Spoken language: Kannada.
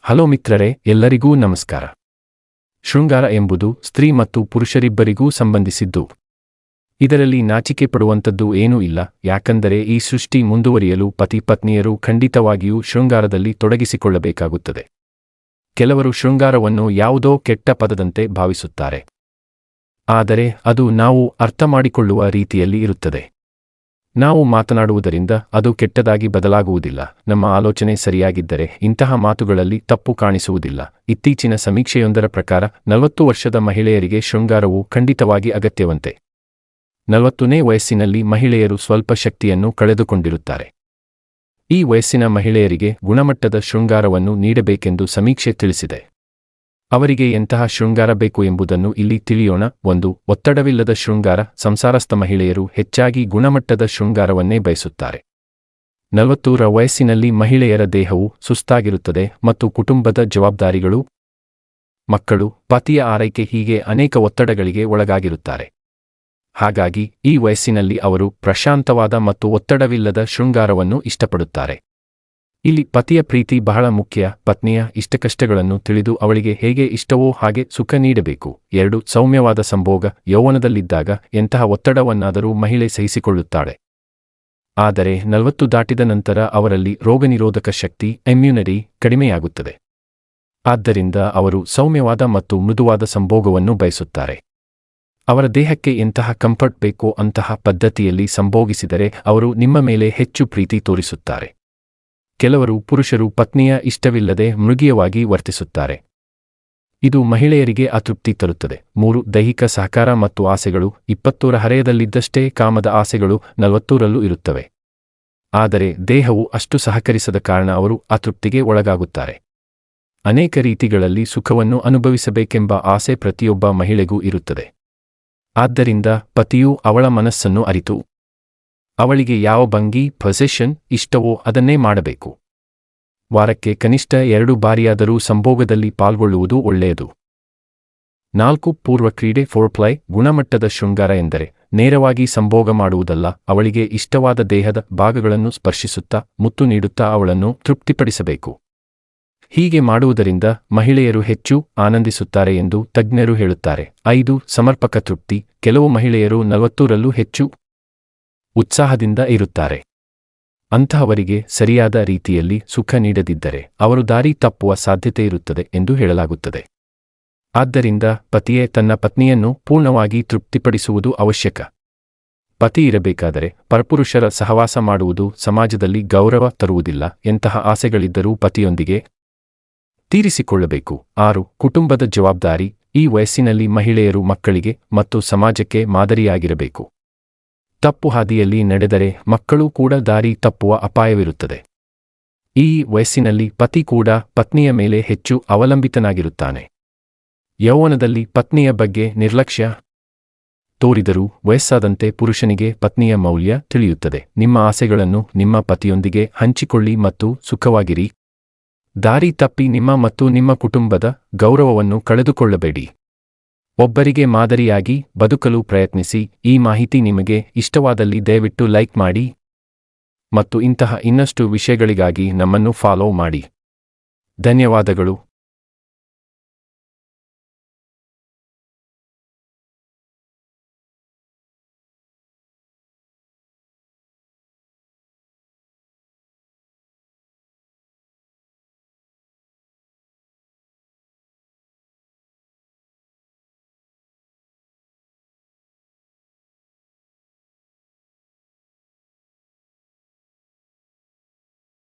ಹಲೋ ಮಿತ್ರರೇ, ಎಲ್ಲರಿಗೂ ನಮಸ್ಕಾರ. ಶೃಂಗಾರ ಎಂಬುದು ಸ್ತ್ರೀ ಮತ್ತು ಪುರುಷರಿಬ್ಬರಿಗೂ ಸಂಬಂಧಿಸಿದ್ದು. ಇದರಲ್ಲಿ ನಾಚಿಕೆ ಪಡುವಂಥದ್ದು ಏನೂ ಇಲ್ಲ, ಯಾಕಂದರೆ ಈ ಸೃಷ್ಟಿ ಮುಂದುವರಿಯಲು ಪತಿ ಪತ್ನಿಯರು ಖಂಡಿತವಾಗಿಯೂ ಶೃಂಗಾರದಲ್ಲಿ ತೊಡಗಿಸಿಕೊಳ್ಳಬೇಕಾಗುತ್ತದೆ. ಕೆಲವರು ಶೃಂಗಾರವನ್ನು ಯಾವುದೋ ಕೆಟ್ಟ ಪದದಂತೆ ಭಾವಿಸುತ್ತಾರೆ. ಆದರೆ ಅದು ನಾವು ಅರ್ಥಮಾಡಿಕೊಳ್ಳುವ ರೀತಿಯಲ್ಲಿ ಇರುತ್ತದೆ. ನಾವು ಮಾತನಾಡುವುದರಿಂದ ಅದು ಕೆಟ್ಟದಾಗಿ ಬದಲಾಗುವುದಿಲ್ಲ. ನಮ್ಮ ಆಲೋಚನೆ ಸರಿಯಾಗಿದ್ದರೆ ಇಂತಹ ಮಾತುಗಳಲ್ಲಿ ತಪ್ಪು ಕಾಣಿಸುವುದಿಲ್ಲ. ಇತ್ತೀಚಿನ ಸಮೀಕ್ಷೆಯೊಂದರ ಪ್ರಕಾರ 40 ವರ್ಷದ ಮಹಿಳೆಯರಿಗೆ ಶೃಂಗಾರವು ಖಂಡಿತವಾಗಿ ಅಗತ್ಯವಂತೆ. 40ನೇ ವಯಸ್ಸಿನಲ್ಲಿ ಮಹಿಳೆಯರು ಸ್ವಲ್ಪ ಶಕ್ತಿಯನ್ನು ಕಳೆದುಕೊಂಡಿರುತ್ತಾರೆ. ಈ ವಯಸ್ಸಿನ ಮಹಿಳೆಯರಿಗೆ ಗುಣಮಟ್ಟದ ಶೃಂಗಾರವನ್ನು ನೀಡಬೇಕೆಂದು ಸಮೀಕ್ಷೆ ತಿಳಿಸಿದೆ. ಅವರಿಗೆ ಎಂತಹ ಶೃಂಗಾರ ಬೇಕು ಎಂಬುದನ್ನು ಇಲ್ಲಿ ತಿಳಿಯೋಣ. 1. ಒತ್ತಡವಿಲ್ಲದ ಶೃಂಗಾರ. ಸಂಸಾರಸ್ಥ ಮಹಿಳೆಯರು ಹೆಚ್ಚಾಗಿ ಗುಣಮಟ್ಟದ ಶೃಂಗಾರವನ್ನೇ ಬಯಸುತ್ತಾರೆ. 40ರ ವಯಸ್ಸಿನಲ್ಲಿ ಮಹಿಳೆಯರ ದೇಹವು ಸುಸ್ತಾಗಿರುತ್ತದೆ ಮತ್ತು ಕುಟುಂಬದ ಜವಾಬ್ದಾರಿಗಳು, ಮಕ್ಕಳು, ಪತಿಯ ಆರೈಕೆ ಹೀಗೆ ಅನೇಕ ಒತ್ತಡಗಳಿಗೆ ಒಳಗಾಗಿರುತ್ತಾರೆ. ಹಾಗಾಗಿ ಈ ವಯಸ್ಸಿನಲ್ಲಿ ಅವರು ಪ್ರಶಾಂತವಾದ ಮತ್ತು ಒತ್ತಡವಿಲ್ಲದ ಶೃಂಗಾರವನ್ನು ಇಷ್ಟಪಡುತ್ತಾರೆ. ಇಲ್ಲಿ ಪತಿಯ ಪ್ರೀತಿ ಬಹಳ ಮುಖ್ಯ. ಪತ್ನಿಯ ಇಷ್ಟಕಷ್ಟಗಳನ್ನು ತಿಳಿದು ಅವಳಿಗೆ ಹೇಗೆ ಇಷ್ಟವೋ ಹಾಗೆ ಸುಖ ನೀಡಬೇಕು. 2. ಸೌಮ್ಯವಾದ ಸಂಭೋಗ. ಯೌವನದಲ್ಲಿದ್ದಾಗ ಎಂತಹ ಒತ್ತಡವನ್ನಾದರೂ ಮಹಿಳೆ ಸಹಿಸಿಕೊಳ್ಳುತ್ತಾಳೆ. ಆದರೆ 40 ದಾಟಿದ ನಂತರ ಅವರಲ್ಲಿ ರೋಗನಿರೋಧಕ ಶಕ್ತಿ ಇಮ್ಯುನಿಟಿ ಕಡಿಮೆಯಾಗುತ್ತದೆ. ಆದ್ದರಿಂದ ಅವರು ಸೌಮ್ಯವಾದ ಮತ್ತು ಮೃದುವಾದ ಸಂಭೋಗವನ್ನು ಬಯಸುತ್ತಾರೆ. ಅವರ ದೇಹಕ್ಕೆ ಎಂತಹ ಕಂಫರ್ಟ್ ಬೇಕೋ ಅಂತಹ ಪದ್ಧತಿಯಲ್ಲಿ ಸಂಭೋಗಿಸಿದರೆ ಅವರು ನಿಮ್ಮ ಮೇಲೆ ಹೆಚ್ಚು ಪ್ರೀತಿ ತೋರಿಸುತ್ತಾರೆ. ಕೆಲವರು ಪುರುಷರು ಪತ್ನಿಯ ಇಷ್ಟವಿಲ್ಲದೆ ಮೃಗೀಯವಾಗಿ ವರ್ತಿಸುತ್ತಾರೆ. ಇದು ಮಹಿಳೆಯರಿಗೆ ಅತೃಪ್ತಿ ತರುತ್ತದೆ. 3. ದೈಹಿಕ ಸಹಕಾರ ಮತ್ತು ಆಸೆಗಳು. 20ರ ಹರೆಯದಲ್ಲಿದ್ದಷ್ಟೇ ಕಾಮದ ಆಸೆಗಳು 40ರಲ್ಲೂ ಇರುತ್ತವೆ. ಆದರೆ ದೇಹವು ಅಷ್ಟು ಸಹಕರಿಸದ ಕಾರಣ ಅವರು ಅತೃಪ್ತಿಗೆ ಒಳಗಾಗುತ್ತಾರೆ. ಅನೇಕ ರೀತಿಗಳಲ್ಲಿ ಸುಖವನ್ನು ಅನುಭವಿಸಬೇಕೆಂಬ ಆಸೆ ಪ್ರತಿಯೊಬ್ಬ ಮಹಿಳೆಗೂ ಇರುತ್ತದೆ. ಆದ್ದರಿಂದ ಪತಿಯು ಅವಳ ಮನಸ್ಸನ್ನು ಅರಿತು ಅವಳಿಗೆ ಯಾವ ಭಂಗಿ ಪೊಸಿಷನ್ ಇಷ್ಟವೋ ಅದನ್ನೇ ಮಾಡಬೇಕು. ವಾರಕ್ಕೆ ಕನಿಷ್ಠ 2 ಬಾರಿಯಾದರೂ ಸಂಭೋಗದಲ್ಲಿ ಪಾಲ್ಗೊಳ್ಳುವುದು ಒಳ್ಳೆಯದು. 4. ಪೂರ್ವ ಕ್ರೀಡೆ ಫೋರ್ಪ್ಲೈ. ಗುಣಮಟ್ಟದ ಶೃಂಗಾರ ಎಂದರೆ ನೇರವಾಗಿ ಸಂಭೋಗ ಮಾಡುವುದಲ್ಲ, ಅವಳಿಗೆ ಇಷ್ಟವಾದ ದೇಹದ ಭಾಗಗಳನ್ನು ಸ್ಪರ್ಶಿಸುತ್ತಾ ಮುತ್ತು ನೀಡುತ್ತಾ ಅವಳನ್ನು ತೃಪ್ತಿಪಡಿಸಬೇಕು. ಹೀಗೆ ಮಾಡುವುದರಿಂದ ಮಹಿಳೆಯರು ಹೆಚ್ಚು ಆನಂದಿಸುತ್ತಾರೆ ಎಂದು ತಜ್ಞರು ಹೇಳುತ್ತಾರೆ. 5. ಸಮರ್ಪಕ ತೃಪ್ತಿ. ಕೆಲವು ಮಹಿಳೆಯರು 40ರಲ್ಲೂ ಹೆಚ್ಚು ಉತ್ಸಾಹದಿಂದ ಇರುತ್ತಾರೆ. ಅಂತಹವರಿಗೆ ಸರಿಯಾದ ರೀತಿಯಲ್ಲಿ ಸುಖ ನೀಡದಿದ್ದರೆ ಅವರು ದಾರಿ ತಪ್ಪುವ ಸಾಧ್ಯತೆಯಿರುತ್ತದೆ ಎಂದು ಹೇಳಲಾಗುತ್ತದೆ. ಆದ್ದರಿಂದ ಪತಿಯೇ ತನ್ನ ಪತ್ನಿಯನ್ನು ಪೂರ್ಣವಾಗಿ ತೃಪ್ತಿಪಡಿಸುವುದು ಅವಶ್ಯಕ. ಪತಿ ಇರಬೇಕಾದರೆ ಪರಪುರುಷರ ಸಹವಾಸ ಮಾಡುವುದು ಸಮಾಜದಲ್ಲಿ ಗೌರವ ತರುವುದಿಲ್ಲ. ಎಂತಹ ಆಸೆಗಳಿದ್ದರೂ ಪತಿಯೊಂದಿಗೆ ತೀರಿಸಿಕೊಳ್ಳಬೇಕು. 6. ಕುಟುಂಬದ ಜವಾಬ್ದಾರಿ. ಈ ವಯಸ್ಸಿನಲ್ಲಿ ಮಹಿಳೆಯರು ಮಕ್ಕಳಿಗೆ ಮತ್ತು ಸಮಾಜಕ್ಕೆ ಮಾದರಿಯಾಗಿರಬೇಕು. ತಪ್ಪು ಹಾದಿಯಲ್ಲಿ ನಡೆದರೆ ಮಕ್ಕಳು ಕೂಡ ದಾರಿ ತಪ್ಪುವ ಅಪಾಯವಿರುತ್ತದೆ. ಈ ವಯಸ್ಸಿನಲ್ಲಿ ಪತಿ ಕೂಡ ಪತ್ನಿಯ ಮೇಲೆ ಹೆಚ್ಚು ಅವಲಂಬಿತನಾಗಿರುತ್ತಾನೆ. ಯೌವನದಲ್ಲಿ ಪತ್ನಿಯ ಬಗ್ಗೆ ನಿರ್ಲಕ್ಷ್ಯ ತೋರಿದರೂ ವಯಸ್ಸಾದಂತೆ ಪುರುಷನಿಗೆ ಪತ್ನಿಯ ಮೌಲ್ಯ ತಿಳಿಯುತ್ತದೆ. ನಿಮ್ಮ ಆಸೆಗಳನ್ನು ನಿಮ್ಮ ಪತಿಯೊಂದಿಗೆ ಹಂಚಿಕೊಳ್ಳಿ ಮತ್ತು ಸುಖವಾಗಿರಿ. ದಾರಿ ತಪ್ಪಿ ನಿಮ್ಮ ಮತ್ತು ನಿಮ್ಮ ಕುಟುಂಬದ ಗೌರವವನ್ನು ಕಳೆದುಕೊಳ್ಳಬೇಡಿ. ಒಬ್ಬರಿಗೆ ಮಾದರಿಯಾಗಿ ಬದುಕಲು ಪ್ರಯತ್ನಿಸಿ. ಈ ಮಾಹಿತಿ ನಿಮಗೆ ಇಷ್ಟವಾದಲ್ಲಿ ದಯವಿಟ್ಟು ಲೈಕ್ ಮಾಡಿ ಮತ್ತು ಇಂತಹ ಇನ್ನಷ್ಟು ವಿಷಯಗಳಿಗಾಗಿ ನಮ್ಮನ್ನು ಫಾಲೋ ಮಾಡಿ. ಧನ್ಯವಾದಗಳು.